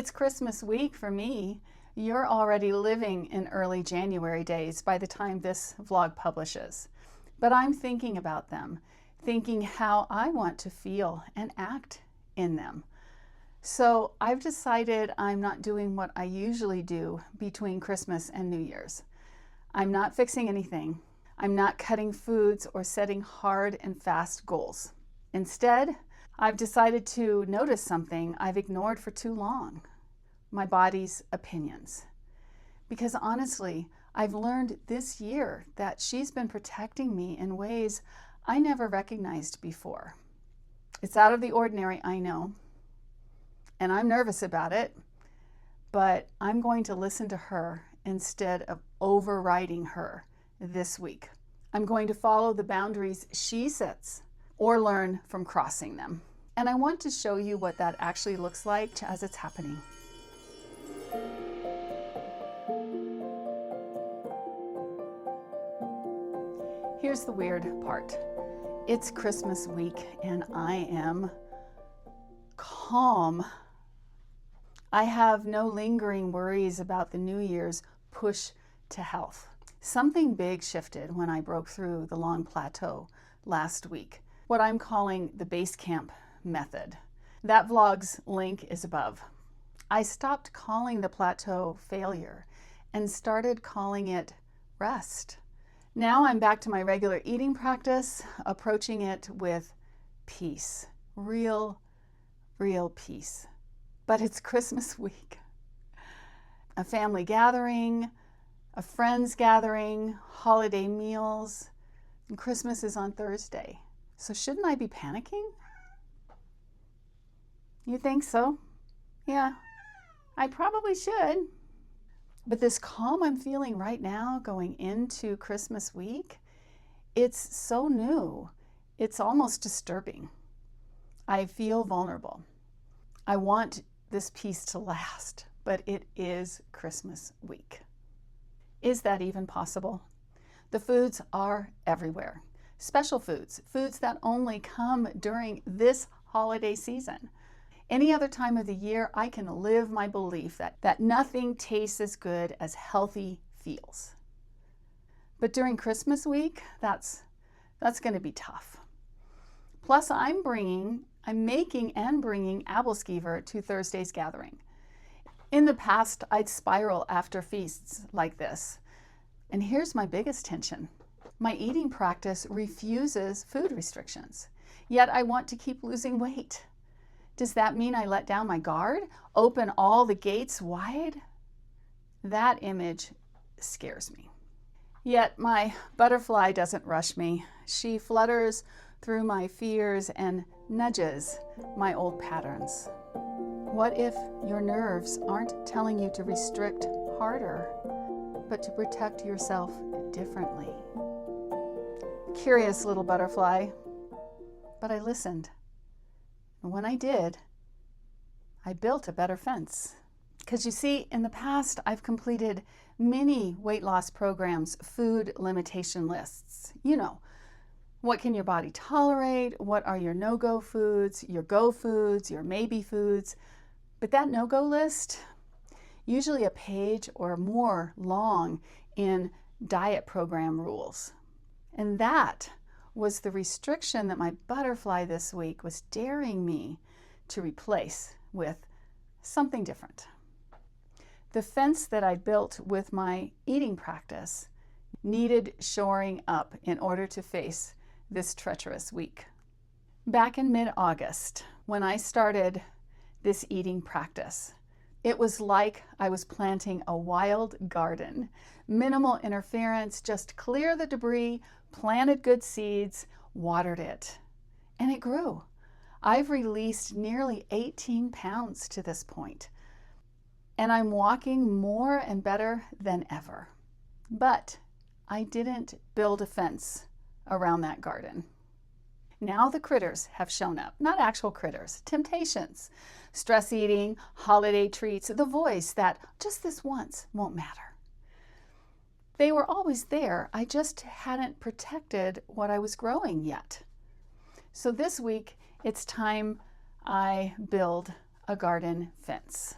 It's Christmas week for me. You're already living in early January days by the time this vlog publishes. But I'm thinking about them, thinking how I want to feel and act in them. So I've decided I'm not doing what I usually do between Christmas and New Year's. I'm not fixing anything. I'm not cutting foods or setting hard and fast goals. Instead, I've decided to notice something I've ignored for too long: my body's opinions. Because honestly, I've learned this year that she's been protecting me in ways I never recognized before. It's out of the ordinary, I know, and I'm nervous about it, but I'm going to listen to her instead of overriding her this week. I'm going to follow the boundaries she sets or learn from crossing them. And I want to show you what that actually looks like as it's happening. Here's the weird part. It's Christmas week and I am calm. I have no lingering worries about the New Year's push to health. Something big shifted when I broke through the long plateau last week, what I'm calling the base camp method. That vlog's link is above. I stopped calling the plateau failure and started calling it rest. Now I'm back to my regular eating practice, approaching it with peace, real peace. But it's Christmas week. A family gathering, a friends gathering, holiday meals, and Christmas is on Thursday. So shouldn't I be panicking? You think so? Yeah, I probably should. But this calm I'm feeling right now going into Christmas week, it's so new. It's almost disturbing. I feel vulnerable. I want this peace to last, but it is Christmas week. Is that even possible? The foods are everywhere. Special foods, foods that only come during this holiday season. Any other time of the year, I can live my belief that nothing tastes as good as healthy feels. But during Christmas week, that's going to be tough. Plus, I'm making and bringing Aebleskiver to Thursday's gathering. In the past, I'd spiral after feasts like this. And here's my biggest tension. My eating practice refuses food restrictions, yet I want to keep losing weight. Does that mean I let down my guard? Open all the gates wide? That image scares me. Yet my butterfly doesn't rush me. She flutters through my fears and nudges my old patterns. What if your nerves aren't telling you to restrict harder, but to protect yourself differently? Curious little butterfly, but I listened. And when I did, I built a better fence. Because you see, in the past, I've completed many weight loss programs, food limitation lists. You know, what can your body tolerate? What are your no-go foods, your go foods, your maybe foods? But that no-go list, usually a page or more long in diet program rules. And that was the restriction that my butterfly this week was daring me to replace with something different. The fence that I built with my eating practice needed shoring up in order to face this treacherous week. Back in mid-August, when I started this eating practice, it was like I was planting a wild garden. Minimal interference, just clear the debris, planted good seeds, watered it, and it grew. I've released nearly 18 pounds to this point, and I'm walking more and better than ever. But I didn't build a fence around that garden. Now the critters have shown up, not actual critters, temptations, stress eating, holiday treats, the voice that just this once won't matter. They were always there. I just hadn't protected what I was growing yet. So this week, it's time I build a garden fence.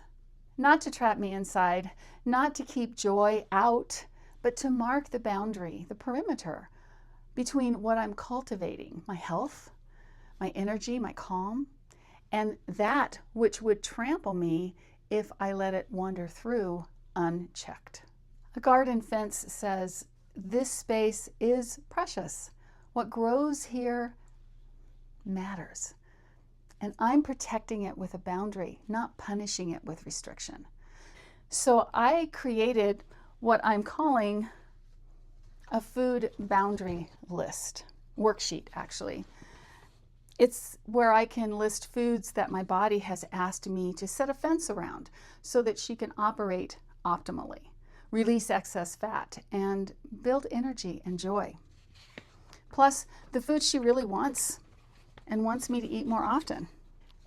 not to trap me inside, not to keep joy out, but to mark the boundary, the perimeter between what I'm cultivating, my health, my energy, my calm, and that which would trample me if I let it wander through unchecked. A garden fence says, this space is precious. What grows here matters. And I'm protecting it with a boundary, not punishing it with restriction. So I created what I'm calling a food boundary list, worksheet actually. It's where I can list foods that my body has asked me to set a fence around so that she can operate optimally, release excess fat, and build energy and joy. Plus the food she really wants and wants me to eat more often.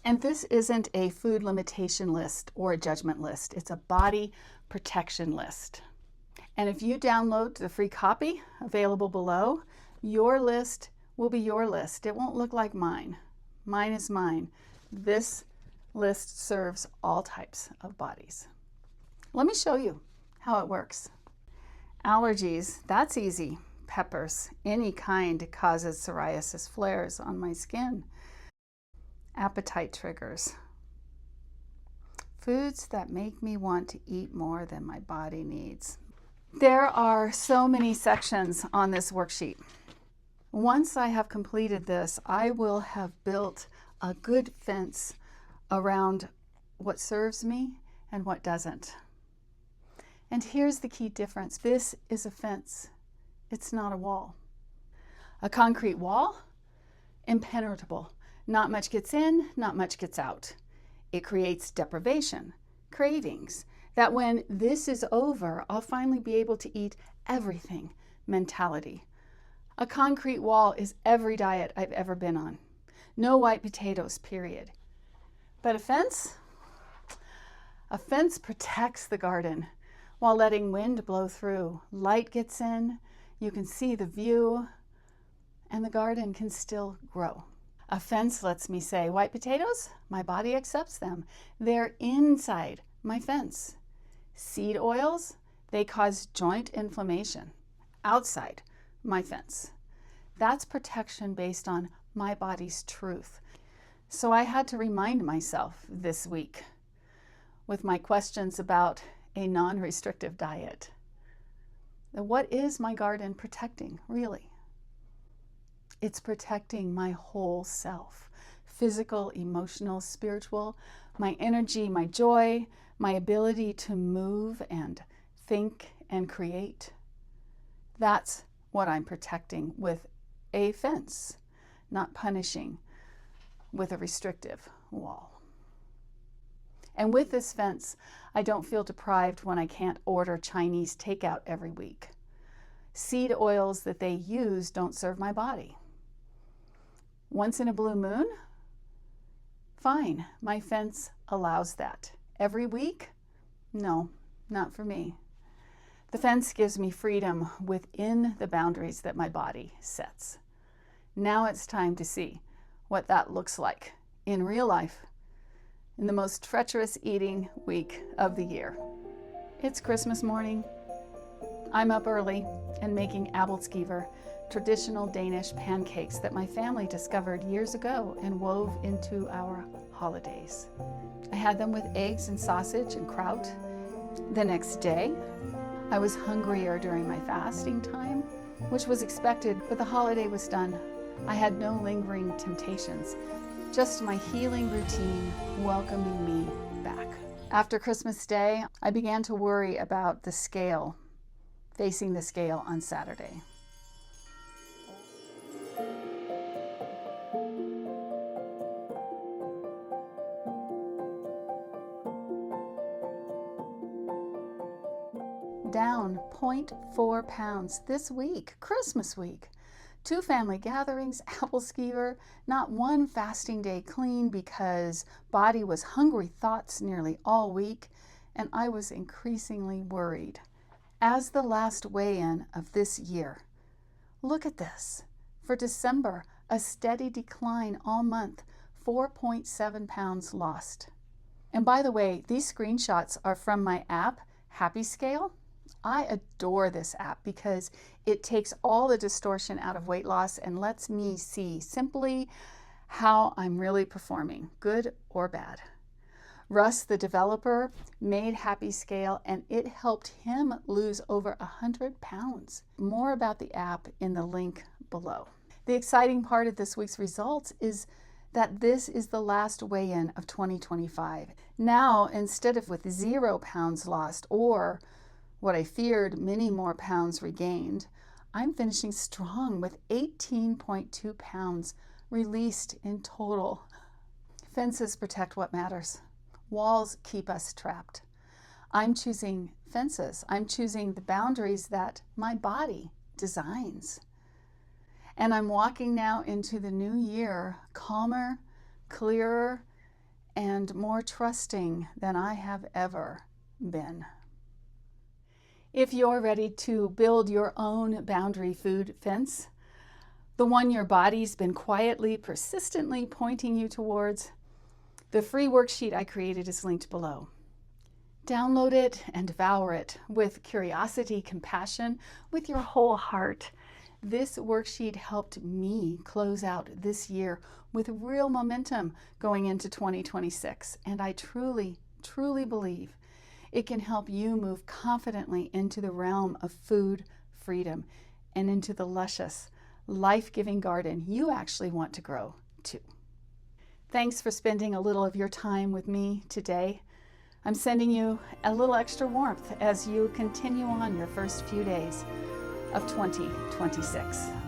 And this isn't a food limitation list or a judgment list. It's a body protection list. And if you download the free copy available below, your list will be your list. It won't look like mine. Mine is mine. This list serves all types of bodies. Let me show you how it works. Allergies, that's easy. Peppers, any kind, causes psoriasis flares on my skin. Appetite triggers. Foods that make me want to eat more than my body needs. There are so many sections on this worksheet. Once I have completed this, I will have built a good fence around what serves me and what doesn't. And here's the key difference. This is a fence. It's not a wall. A concrete wall, impenetrable. Not much gets in, not much gets out. It creates deprivation, cravings, that when this is over, I'll finally be able to eat everything mentality. A concrete wall is every diet I've ever been on. No white potatoes, period. But a fence protects the garden while letting wind blow through. Light gets in, you can see the view, and the garden can still grow. A fence lets me say, white potatoes, my body accepts them. They're inside my fence. Seed oils, they cause joint inflammation. Outside my fence. That's protection based on my body's truth. So I had to remind myself this week with my questions about a non-restrictive diet. What is my garden protecting, really? It's protecting my whole self, physical, emotional, spiritual, my energy, my joy, my ability to move and think and create. That's what I'm protecting with a fence, not punishing with a restrictive wall. And with this fence, I don't feel deprived when I can't order Chinese takeout every week. Seed oils that they use don't serve my body. Once in a blue moon? Fine, my fence allows that. Every week? No, not for me. The fence gives me freedom within the boundaries that my body sets. Now it's time to see what that looks like in real life in the most treacherous eating week of the year. It's Christmas morning. I'm up early and making Aebleskiver, traditional Danish pancakes that my family discovered years ago and wove into our holidays. I had them with eggs and sausage and kraut. The next day, I was hungrier during my fasting time, which was expected, but the holiday was done. I had no lingering temptations, just my healing routine welcoming me back. After Christmas Day, I began to worry about the scale, facing the scale on Saturday. Down 0.4 pounds this week, Christmas week. 2 family gatherings, Aebleskiver, not one fasting day clean because body was hungry thoughts nearly all week, and I was increasingly worried. As the last weigh-in of this year, look at this. For December, a steady decline all month, 4.7 pounds lost. And by the way, these screenshots are from my app, Happy Scale. I adore this app because it takes all the distortion out of weight loss and lets me see simply how I'm really performing, good or bad. Russ, the developer, made Happy Scale and it helped him lose over 100 pounds. More about the app in the link below. The exciting part of this week's results is that this is the last weigh-in of 2025. Now, instead of with 0 pounds lost or what I feared, many more pounds regained, I'm finishing strong with 18.2 pounds released in total. Fences protect what matters. Walls keep us trapped. I'm choosing fences. I'm choosing the boundaries that my body designs. And I'm walking now into the new year calmer, clearer, and more trusting than I have ever been. If you're ready to build your own boundary food fence, the one your body's been quietly, persistently pointing you towards, the free worksheet I created is linked below. Download it and devour it with curiosity, compassion, with your whole heart. This worksheet helped me close out this year with real momentum going into 2026, and I truly, truly believe it can help you move confidently into the realm of food freedom and into the luscious, life-giving garden you actually want to grow too. Thanks for spending a little of your time with me today. I'm sending you a little extra warmth as you continue on your first few days of 2026.